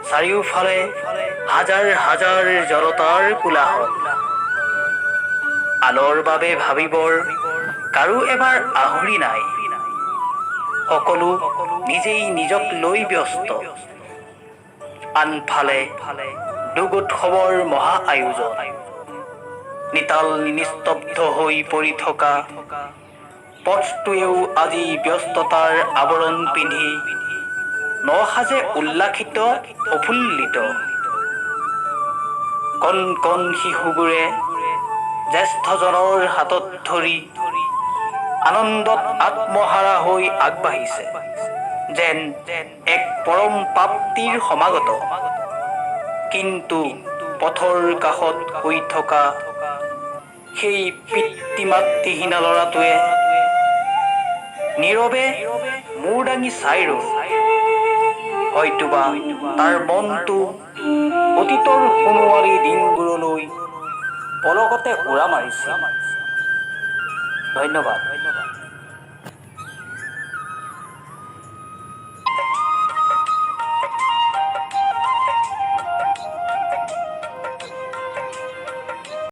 চাৰিওফালে হাজাৰ হাজাৰ জড়তাৰ কোলাহল। আনৰ বাবে ভাবিবৰ কাৰো এবাৰ আহৰি নাই। সকলো নিজেই নিজক লৈ ব্যস্ত। আনফালে দুগোৎসৱৰ মহা আয়োজন। নিতাল নিস্তব্ধ হৈ পৰি থকা পথটোৱেও আজি ব্যস্ততাৰ আৱৰণ পিন্ধি নসাজে উল্লাসিত প্ৰফুল্লিত। কণ কণ শিশুবোৰে জ্যেষ্ঠজনৰ হাতত ধৰি আনন্দত আত্মহাৰা হৈ আগবাঢ়িছে, যেন এক পৰম প্ৰাপ্তিৰ সমাগত। কিন্তু পথৰ কাষত শুই থকা সেই পিতৃ মাতৃহীনা ল'ৰাটোৱে নীৰৱে মূৰ দাঙি চাই ৰ'ল। হয়তোবা তাৰ মনটো অতীতৰ সোণোৱালী দিনবোৰলৈ পলকতে উৰা মাৰিছে। ধন্যবাদ।